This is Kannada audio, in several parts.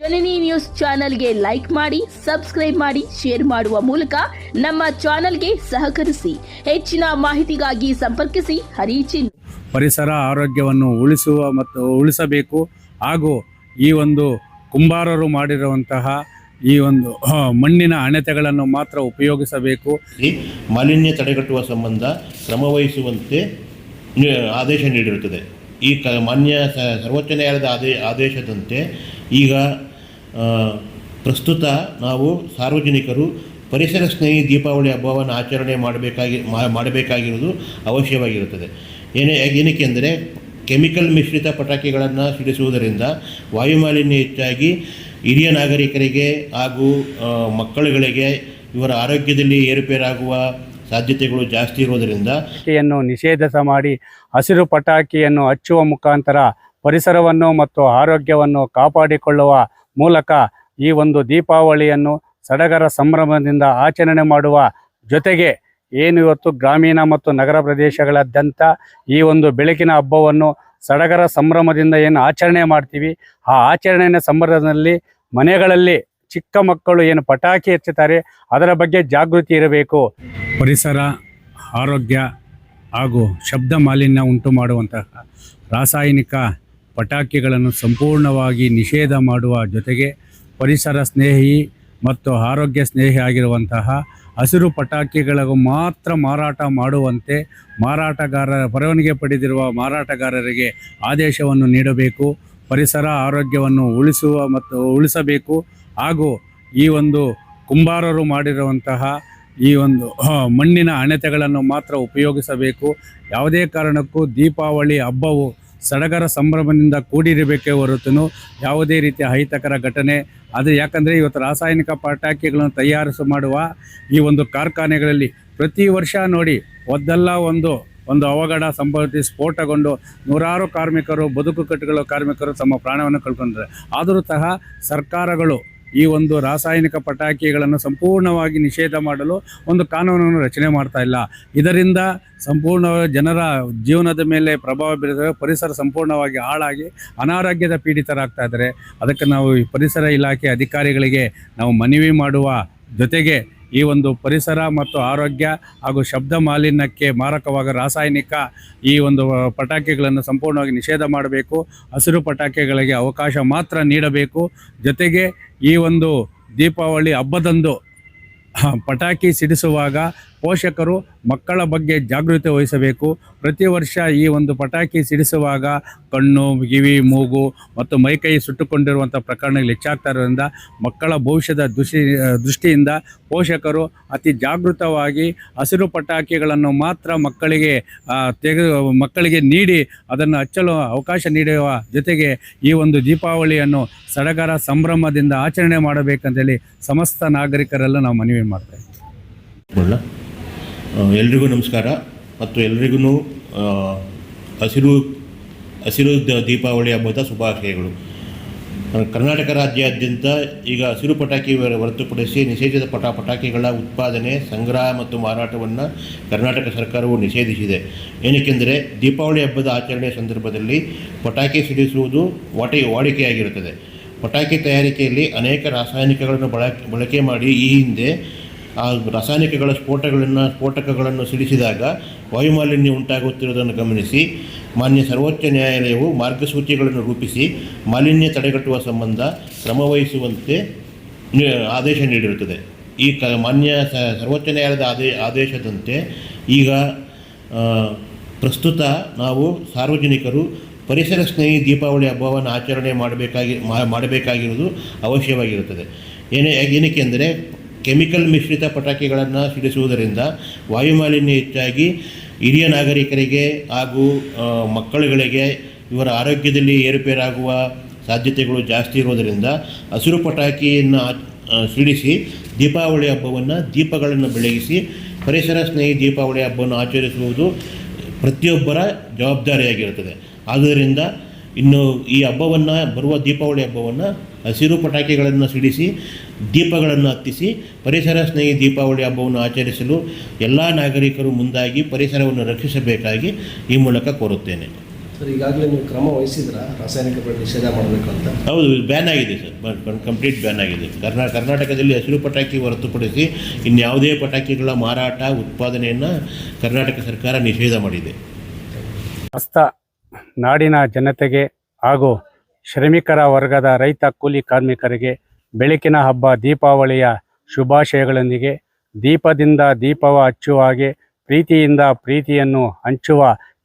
ಜನನಿ ನ್ಯೂಸ್ ಚಾನೆಲ್ಗೆ ಲೈಕ್ ಮಾಡಿ, ಸಬ್ಸ್ಕ್ರೈಬ್ ಮಾಡಿ, ಶೇರ್ ಮಾಡುವ ಮೂಲಕ ನಮ್ಮ ಚಾನೆಲ್ಗೆ ಸಹಕರಿಸಿ. ಹೆಚ್ಚಿನ ಮಾಹಿತಿಗಾಗಿ ಸಂಪರ್ಕಿಸಿ ಹರಿಚಿನ್. ಪರಿಸರ ಆರೋಗ್ಯವನ್ನು ಉಳಿಸುವ ಮತ್ತು ಉಳಿಸಬೇಕು. ಹಾಗೂ ಈ ಒಂದು ಕುಂಬಾರರು ಮಾಡಿರುವಂತಹ ಈ ಒಂದು ಮಣ್ಣಿನ ಅಣೆತೆಗಳನ್ನು ಮಾತ್ರ ಉಪಯೋಗಿಸಬೇಕು. ಮಾಲಿನ್ಯ ತಡೆಗಟ್ಟುವ ಸಂಬಂಧ ಕ್ರಮವಹಿಸುವಂತೆ ಆದೇಶ ನೀಡಿರುತ್ತದೆ. ಈ ಮಾನ್ಯ ಸರ್ವೋಚ್ಚ ನ್ಯಾಯಾಲಯದ ಆದೇಶದಂತೆ ಈಗ ಪ್ರಸ್ತುತ ನಾವು ಸಾರ್ವಜನಿಕರು ಪರಿಸರ ಸ್ನೇಹಿ ದೀಪಾವಳಿ ಹಬ್ಬವನ್ನು ಆಚರಣೆ ಮಾಡಬೇಕಾಗಿರುವುದು ಅವಶ್ಯವಾಗಿರುತ್ತದೆ. ಏನಕ್ಕೆ ಅಂದರೆ ಕೆಮಿಕಲ್ ಮಿಶ್ರಿತ ಪಟಾಕಿಗಳನ್ನು ಸಿಡಿಸುವುದರಿಂದ ವಾಯುಮಾಲಿನ್ಯ ಹೆಚ್ಚಾಗಿ ಹಿರಿಯ ನಾಗರಿಕರಿಗೆ ಹಾಗೂ ಮಕ್ಕಳುಗಳಿಗೆ ಇವರ ಆರೋಗ್ಯದಲ್ಲಿ ಏರುಪೇರಾಗುವ ಸಾಧ್ಯತೆಗಳು ಜಾಸ್ತಿ ಇರುವುದರಿಂದ ಪಟಾಕಿಯನ್ನು ನಿಷೇಧ ಮಾಡಿ ಹಸಿರು ಪಟಾಕಿಯನ್ನು ಹಚ್ಚುವ ಮುಖಾಂತರ ಪರಿಸರವನ್ನು ಮತ್ತು ಆರೋಗ್ಯವನ್ನು ಕಾಪಾಡಿಕೊಳ್ಳುವ ಮೂಲಕ ಈ ಒಂದು ದೀಪಾವಳಿಯನ್ನು ಸಡಗರ ಸಂಭ್ರಮದಿಂದ ಆಚರಣೆ ಮಾಡುವ ಜೊತೆಗೆ ಏನು ಇವತ್ತು ಗ್ರಾಮೀಣ ಮತ್ತು ನಗರ ಪ್ರದೇಶಗಳಾದ್ಯಂತ ಈ ಒಂದು ಬೆಳಕಿನ ಹಬ್ಬವನ್ನು ಸಡಗರ ಸಂಭ್ರಮದಿಂದ ಏನು ಆಚರಣೆ ಮಾಡ್ತೀವಿ, ಆ ಆಚರಣೆಯ ಸಂದರ್ಭದಲ್ಲಿ ಮನೆಗಳಲ್ಲಿ ಚಿಕ್ಕ ಮಕ್ಕಳು ಏನು ಪಟಾಕಿ ಹಚ್ಚುತ್ತಾರೆ ಅದರ ಬಗ್ಗೆ ಜಾಗೃತಿ ಇರಬೇಕು. ಪರಿಸರ ಆರೋಗ್ಯ ಹಾಗೂ ಶಬ್ದ ಮಾಲಿನ್ಯ ಉಂಟು ಮಾಡುವಂತಹ ರಾಸಾಯನಿಕ ಪಟಾಕಿಗಳನ್ನು ಸಂಪೂರ್ಣವಾಗಿ ನಿಷೇಧ ಮಾಡುವ ಜೊತೆಗೆ ಪರಿಸರ ಸ್ನೇಹಿ ಮತ್ತು ಆರೋಗ್ಯ ಸ್ನೇಹಿ ಆಗಿರುವಂತಹ ಹಸಿರು ಪಟಾಕಿಗಳಿಗೂ ಮಾತ್ರ ಮಾರಾಟ ಮಾಡುವಂತೆ ಪರವಾನಗಿ ಪಡೆದಿರುವ ಮಾರಾಟಗಾರರಿಗೆ ಆದೇಶವನ್ನು ನೀಡಬೇಕು. ಪರಿಸರ ಆರೋಗ್ಯವನ್ನು ಉಳಿಸಬೇಕು. ಹಾಗೂ ಈ ಒಂದು ಕುಂಬಾರರು ಮಾಡಿರುವಂತಹ ಈ ಒಂದು ಮಣ್ಣಿನ ಅಣೆತೆಗಳನ್ನು ಮಾತ್ರ ಉಪಯೋಗಿಸಬೇಕು. ಯಾವುದೇ ಕಾರಣಕ್ಕೂ ದೀಪಾವಳಿ ಹಬ್ಬವು ಸಡಗರ ಸಂಭ್ರಮದಿಂದ ಕೂಡಿರಬೇಕೇ ಹೊರತು ಯಾವುದೇ ರೀತಿಯ ಅಹಿತಕರ ಘಟನೆ ಅದು ಯಾಕಂದರೆ ಇವತ್ತು ರಾಸಾಯನಿಕ ಪಟಾಕಿಗಳನ್ನು ತಯಾರಿಸಿ ಮಾಡುವ ಈ ಒಂದು ಕಾರ್ಖಾನೆಗಳಲ್ಲಿ ಪ್ರತಿ ವರ್ಷ ನೋಡಿ ಒಂದಲ್ಲ ಒಂದು ಅವಘಡ ಸಂಭವಿಸಿ ಸ್ಫೋಟಗೊಂಡು ನೂರಾರು ಬದುಕು ಕಟ್ಟುಗಳ ಕಾರ್ಮಿಕರು ತಮ್ಮ ಪ್ರಾಣವನ್ನು ಕಳ್ಕೊಂಡಿದ್ದಾರೆ. ಆದರೂ ಸಹ ಸರ್ಕಾರಗಳು ಈ ಒಂದು ರಾಸಾಯನಿಕ ಪಟಾಕಿಗಳನ್ನು ಸಂಪೂರ್ಣವಾಗಿ ನಿಷೇಧ ಮಾಡಲು ಒಂದು ಕಾನೂನನ್ನು ರಚನೆ ಮಾಡ್ತಾ ಇಲ್ಲ. ಇದರಿಂದ ಸಂಪೂರ್ಣ ಜನರ ಜೀವನದ ಮೇಲೆ ಪ್ರಭಾವ ಬೀರಿದರೆ ಪರಿಸರ ಸಂಪೂರ್ಣವಾಗಿ ಹಾಳಾಗಿ ಅನಾರೋಗ್ಯದ ಪೀಡಿತರಾಗ್ತಾ ಇದ್ದಾರೆ. ಅದಕ್ಕೆ ನಾವು ಈ ಪರಿಸರ ಇಲಾಖೆ ಅಧಿಕಾರಿಗಳಿಗೆ ನಾವು ಮನವಿ ಮಾಡುವ ಜೊತೆಗೆ ಈ ಒಂದು ಪರಿಸರ ಮತ್ತು ಆರೋಗ್ಯ ಹಾಗೂ ಶಬ್ದ ಮಾಲಿನ್ಯಕ್ಕೆ ಮಾರಕವಾದ ರಾಸಾಯನಿಕ ಈ ಒಂದು ಪಟಾಕಿಗಳನ್ನು ಸಂಪೂರ್ಣವಾಗಿ ನಿಷೇಧ ಮಾಡಬೇಕು. ಹಸಿರು ಪಟಾಕಿಗಳಿಗೆ ಅವಕಾಶ ಮಾತ್ರ ನೀಡಬೇಕು. ಜೊತೆಗೆ ಈ ಒಂದು ದೀಪಾವಳಿ ಹಬ್ಬದಂದು ಪಟಾಕಿ ಸಿಡಿಸುವಾಗ ಪೋಷಕರು ಮಕ್ಕಳ ಬಗ್ಗೆ ಜಾಗೃತಿ ವಹಿಸಬೇಕು. ಪ್ರತಿ ವರ್ಷ ಈ ಒಂದು ಪಟಾಕಿ ಸಿಡಿಸುವಾಗ ಕಣ್ಣು, ಕಿವಿ, ಮೂಗು ಮತ್ತು ಮೈಕೈ ಸುಟ್ಟುಕೊಂಡಿರುವಂಥ ಪ್ರಕರಣಗಳು ಹೆಚ್ಚಾಗ್ತಾ ಇರೋದ್ರಿಂದ ಮಕ್ಕಳ ಭವಿಷ್ಯದ ದೃಷ್ಟಿಯಿಂದ ಪೋಷಕರು ಅತಿ ಜಾಗೃತವಾಗಿ ಹಸಿರು ಪಟಾಕಿಗಳನ್ನು ಮಾತ್ರ ಮಕ್ಕಳಿಗೆ ನೀಡಿ ಅದನ್ನು ಹಚ್ಚಲು ಅವಕಾಶ ನೀಡುವ ಜೊತೆಗೆ ಈ ಒಂದು ದೀಪಾವಳಿಯನ್ನು ಸಡಗರ ಸಂಭ್ರಮದಿಂದ ಆಚರಣೆ ಮಾಡಬೇಕಂತೇಳಿ ಸಮಸ್ತ ನಾಗರಿಕರೆಲ್ಲ ನಾವು ಮನವಿ ಮಾಡ್ತಾ ಇದ್ದೀವಿ. ಎಲ್ರಿಗೂ ನಮಸ್ಕಾರ ಮತ್ತು ಎಲ್ರಿಗೂ ಹಸಿರು ದೀಪಾವಳಿ ಹಬ್ಬದ ಶುಭಾಶಯಗಳು. ಕರ್ನಾಟಕ ರಾಜ್ಯಾದ್ಯಂತ ಈಗ ಹಸಿರು ಪಟಾಕಿ ಹೊರತುಪಡಿಸಿ ನಿಷೇಧಿತ ಪಟಾಕಿಗಳ ಉತ್ಪಾದನೆ, ಸಂಗ್ರಹ ಮತ್ತು ಮಾರಾಟವನ್ನು ಕರ್ನಾಟಕ ಸರ್ಕಾರವು ನಿಷೇಧಿಸಿದೆ. ಏನಕ್ಕೆಂದರೆ ದೀಪಾವಳಿ ಹಬ್ಬದ ಆಚರಣೆಯ ಸಂದರ್ಭದಲ್ಲಿ ಪಟಾಕಿ ಸಿಡಿಸುವುದು ವಾಡಿಕೆಯಾಗಿರುತ್ತದೆ. ಪಟಾಕಿ ತಯಾರಿಕೆಯಲ್ಲಿ ಅನೇಕ ರಾಸಾಯನಿಕಗಳನ್ನು ಬಳಕೆ ಮಾಡಿ ಈ ಹಿಂದೆ ಆ ರಾಸಾಯನಿಕಗಳ ಸ್ಫೋಟಕಗಳನ್ನು ಸಿಡಿಸಿದಾಗ ವಾಯುಮಾಲಿನ್ಯ ಉಂಟಾಗುತ್ತಿರುವುದನ್ನು ಗಮನಿಸಿ ಮಾನ್ಯ ಸರ್ವೋಚ್ಚ ನ್ಯಾಯಾಲಯವು ಮಾರ್ಗಸೂಚಿಗಳನ್ನು ರೂಪಿಸಿ ಮಾಲಿನ್ಯ ತಡೆಗಟ್ಟುವ ಸಂಬಂಧ ಕ್ರಮವಹಿಸುವಂತೆ ಆದೇಶ ನೀಡಿರುತ್ತದೆ. ಈ ಮಾನ್ಯ ಸರ್ವೋಚ್ಚ ನ್ಯಾಯಾಲಯದ ಆದೇಶದಂತೆ ಈಗ ಪ್ರಸ್ತುತ ನಾವು ಸಾರ್ವಜನಿಕರು ಪರಿಸರ ಸ್ನೇಹಿ ದೀಪಾವಳಿ ಹಬ್ಬವನ್ನು ಆಚರಣೆ ಮಾಡಬೇಕಾಗಿರುವುದು ಅವಶ್ಯವಾಗಿರುತ್ತದೆ. ಏನಕ್ಕೆ ಅಂದರೆ ಕೆಮಿಕಲ್ ಮಿಶ್ರಿತ ಪಟಾಕಿಗಳನ್ನು ಸಿಡಿಸುವುದರಿಂದ ವಾಯುಮಾಲಿನ್ಯ ಹೆಚ್ಚಾಗಿ ಹಿರಿಯ ನಾಗರಿಕರಿಗೆ ಹಾಗೂ ಮಕ್ಕಳುಗಳಿಗೆ ಇವರ ಆರೋಗ್ಯದಲ್ಲಿ ಏರುಪೇರಾಗುವ ಸಾಧ್ಯತೆಗಳು ಜಾಸ್ತಿ ಇರುವುದರಿಂದ ಹಸಿರು ಪಟಾಕಿಯನ್ನು ಸಿಡಿಸಿ ದೀಪಾವಳಿ ಹಬ್ಬವನ್ನು ದೀಪಗಳನ್ನು ಬೆಳಗಿಸಿ ಪರಿಸರ ಸ್ನೇಹಿ ದೀಪಾವಳಿ ಹಬ್ಬವನ್ನು ಆಚರಿಸುವುದು ಪ್ರತಿಯೊಬ್ಬರ ಜವಾಬ್ದಾರಿಯಾಗಿರುತ್ತದೆ. ಆದ್ದರಿಂದ ಇನ್ನು ಈ ಬರುವ ದೀಪಾವಳಿ ಹಬ್ಬವನ್ನು ಹಸಿರು ಪಟಾಕಿಗಳನ್ನು ಸಿಡಿಸಿ ದೀಪಗಳನ್ನು ಹತ್ತಿಸಿ ಪರಿಸರ ಸ್ನೇಹಿ ದೀಪಾವಳಿ ಹಬ್ಬವನ್ನು ಆಚರಿಸಲು ಎಲ್ಲ ನಾಗರಿಕರು ಮುಂದಾಗಿ ಪರಿಸರವನ್ನು ರಕ್ಷಿಸಬೇಕಾಗಿ ಈ ಮೂಲಕ ಕೋರುತ್ತೇನೆ. ಸರ್, ಈಗಾಗಲೇ ನೀವು ಕ್ರಮ ವಹಿಸಿದ್ರಾ ರಾಸಾಯನಿಕ ಬೆಳೆ ನಿಷೇಧ ಮಾಡಬೇಕು ಅಂತ? ಹೌದು, ಬ್ಯಾನ್ ಆಗಿದೆ ಸರ್, ಕಂಪ್ಲೀಟ್ ಬ್ಯಾನ್ ಆಗಿದೆ. ಕರ್ನಾಟಕದಲ್ಲಿ ಹಸಿರು ಪಟಾಕಿ ಹೊರತುಪಡಿಸಿ ಇನ್ಯಾವುದೇ ಪಟಾಕಿಗಳ ಮಾರಾಟ ಉತ್ಪಾದನೆಯನ್ನು ಕರ್ನಾಟಕ ಸರ್ಕಾರ ನಿಷೇಧ ಮಾಡಿದೆ. ಸಮಸ್ತ ನಾಡಿನ ಜನತೆಗೆ ಹಾಗೂ ಶ್ರಮಿಕರ ವರ್ಗದ ರೈತ ಕೂಲಿ ಕಾರ್ಮಿಕರಿಗೆ ಬೆಳಕಿನ ಹಬ್ಬ ದೀಪಾವಳಿಯ ಶುಭಾಶಯಗಳೊಂದಿಗೆ ದೀಪದಿಂದ ದೀಪವ ಹಚ್ಚುವ ಹಾಗೆ ಪ್ರೀತಿಯಿಂದ ಪ್ರೀತಿಯನ್ನು ಹಂಚುವ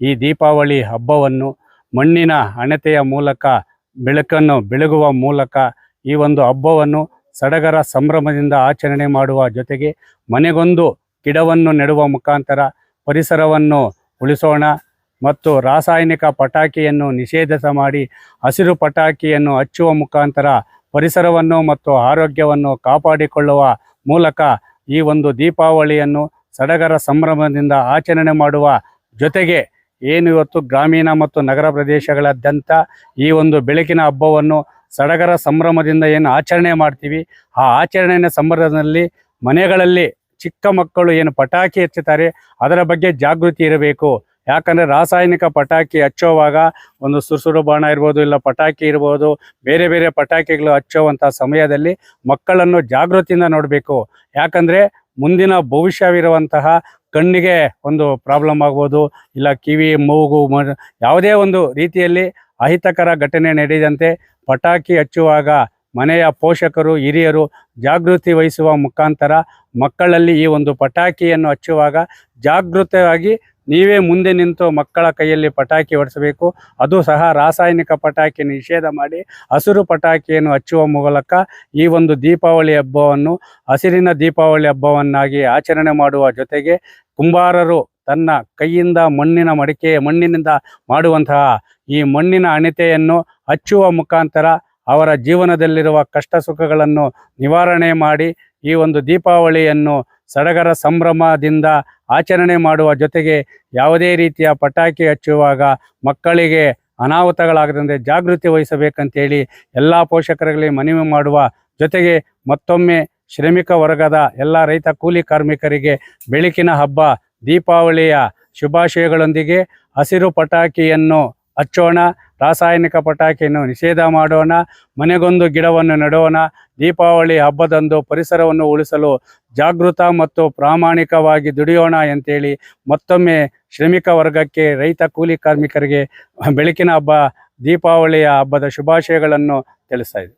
ಈ ದೀಪಾವಳಿ ಹಬ್ಬವನ್ನು ಮಣ್ಣಿನ ಹಣತೆಯ ಮೂಲಕ ಬೆಳಕನ್ನು ಬೆಳಗುವ ಮೂಲಕ ಈ ಒಂದು ಹಬ್ಬವನ್ನು ಸಡಗರ ಸಂಭ್ರಮದಿಂದ ಆಚರಣೆ ಮಾಡುವ ಜೊತೆಗೆ ಮನೆಗೊಂದು ಗಿಡವನ್ನು ನೆಡುವ ಮುಖಾಂತರ ಪರಿಸರವನ್ನು ಉಳಿಸೋಣ ಮತ್ತು ರಾಸಾಯನಿಕ ಪಟಾಕಿಯನ್ನು ನಿಷೇಧ ಮಾಡಿ ಹಸಿರು ಪಟಾಕಿಯನ್ನು ಹಚ್ಚುವ ಮುಖಾಂತರ ಪರಿಸರವನ್ನು ಮತ್ತು ಆರೋಗ್ಯವನ್ನು ಕಾಪಾಡಿಕೊಳ್ಳುವ ಮೂಲಕ ಈ ಒಂದು ದೀಪಾವಳಿಯನ್ನು ಸಡಗರ ಸಂಭ್ರಮದಿಂದ ಆಚರಣೆ ಮಾಡುವ ಜೊತೆಗೆ ಏನು ಇವತ್ತು ಗ್ರಾಮೀಣ ಮತ್ತು ನಗರ ಪ್ರದೇಶಗಳಾದ್ಯಂತ ಈ ಒಂದು ಬೆಳಕಿನ ಹಬ್ಬವನ್ನು ಸಡಗರ ಸಂಭ್ರಮದಿಂದ ಏನು ಆಚರಣೆ ಮಾಡ್ತೀವಿ, ಆ ಆಚರಣೆಯ ಸಂಭ್ರಮದಲ್ಲಿ ಮನೆಗಳಲ್ಲಿ ಚಿಕ್ಕ ಮಕ್ಕಳು ಏನು ಪಟಾಕಿ ಹಚ್ಚುತ್ತಾರೆ ಅದರ ಬಗ್ಗೆ ಜಾಗೃತಿ ಇರಬೇಕು. ಯಾಕಂದರೆ ರಾಸಾಯನಿಕ ಪಟಾಕಿ ಹಚ್ಚೋವಾಗ ಒಂದು ಸುರುಸುರು ಬಾಣ ಇರ್ಬೋದು, ಇಲ್ಲ ಪಟಾಕಿ ಇರ್ಬೋದು, ಬೇರೆ ಬೇರೆ ಪಟಾಕಿಗಳು ಹಚ್ಚುವಂಥ ಸಮಯದಲ್ಲಿ ಮಕ್ಕಳನ್ನು ಜಾಗೃತಿಯಿಂದ ನೋಡಬೇಕು. ಯಾಕಂದರೆ ಮುಂದಿನ ಭವಿಷ್ಯವಿರುವಂತಹ ಕಣ್ಣಿಗೆ ಒಂದು ಪ್ರಾಬ್ಲಮ್ ಆಗ್ಬೋದು, ಇಲ್ಲ ಕಿವಿ ಮೂಗು ಯಾವುದೇ ಒಂದು ರೀತಿಯಲ್ಲಿ ಅಹಿತಕರ ಘಟನೆ ನಡೆದಂತೆ ಪಟಾಕಿ ಹಚ್ಚುವಾಗ ಮನೆಯ ಪೋಷಕರು ಹಿರಿಯರು ಜಾಗೃತಿ ವಹಿಸುವ ಮುಖಾಂತರ ಮಕ್ಕಳಲ್ಲಿ ಈ ಒಂದು ಪಟಾಕಿಯನ್ನು ಹಚ್ಚುವಾಗ ಜಾಗೃತವಾಗಿ ನೀವೇ ಮುಂದೆ ನಿಂತು ಮಕ್ಕಳ ಕೈಯಲ್ಲಿ ಪಟಾಕಿ ಹೊಡೆಸಬೇಕು. ಅದು ಸಹ ರಾಸಾಯನಿಕ ಪಟಾಕಿ ನಿಷೇಧ ಮಾಡಿ ಹಸಿರು ಪಟಾಕಿಯನ್ನು ಹಚ್ಚುವ ಮೂಲಕ ಈ ಒಂದು ದೀಪಾವಳಿ ಹಬ್ಬವನ್ನು ಹಸಿರಿನ ದೀಪಾವಳಿ ಹಬ್ಬವನ್ನಾಗಿ ಆಚರಣೆ ಮಾಡುವ ಜೊತೆಗೆ ಕುಂಬಾರರು ತನ್ನ ಕೈಯಿಂದ ಮಣ್ಣಿನಿಂದ ಮಾಡುವಂತಹ ಈ ಮಣ್ಣಿನ ಹಣತೆಯನ್ನು ಹಚ್ಚುವ ಮುಖಾಂತರ ಅವರ ಜೀವನದಲ್ಲಿರುವ ಕಷ್ಟ ಸುಖಗಳನ್ನು ನಿವಾರಣೆ ಮಾಡಿ ಈ ಒಂದು ದೀಪಾವಳಿಯನ್ನು ಸಡಗರ ಸಂಭ್ರಮದಿಂದ ಆಚರಣೆ ಮಾಡುವ ಜೊತೆಗೆ ಯಾವುದೇ ರೀತಿಯ ಪಟಾಕಿ ಹಚ್ಚುವಾಗ ಮಕ್ಕಳಿಗೆ ಅನಾಹುತಗಳಾಗದಂತೆ ಜಾಗೃತಿ ವಹಿಸಬೇಕಂತೇಳಿ ಎಲ್ಲ ಪೋಷಕರಿಗೆ ಮನವಿ ಮಾಡುವ ಜೊತೆಗೆ ಮತ್ತೊಮ್ಮೆ ಶ್ರಮಿಕ ವರ್ಗದ ಎಲ್ಲ ರೈತ ಕೂಲಿ ಕಾರ್ಮಿಕರಿಗೆ ಬೆಳಕಿನ ಹಬ್ಬ ದೀಪಾವಳಿಯ ಶುಭಾಶಯಗಳೊಂದಿಗೆ ಹಸಿರು ಪಟಾಕಿಯನ್ನು ಹಚ್ಚೋಣ, ರಾಸಾಯನಿಕ ಪಟಾಕಿಯನ್ನು ನಿಷೇಧ ಮಾಡೋಣ, ಮನೆಗೊಂದು ಗಿಡವನ್ನು ನೆಡೋಣ. ದೀಪಾವಳಿ ಹಬ್ಬದಂದು ಪರಿಸರವನ್ನು ಉಳಿಸಲು ಜಾಗೃತ ಮತ್ತು ಪ್ರಾಮಾಣಿಕವಾಗಿ ದುಡಿಯೋಣ ಅಂತೇಳಿ ಮತ್ತೊಮ್ಮೆ ಶ್ರಮಿಕ ವರ್ಗಕ್ಕೆ ರೈತ ಕೂಲಿ ಕಾರ್ಮಿಕರಿಗೆ ಬೆಳಕಿನ ಹಬ್ಬ ದೀಪಾವಳಿಯ ಹಬ್ಬದ ಶುಭಾಶಯಗಳನ್ನು ತಿಳಿಸ್ತಾ ಇದ್ದೀವಿ.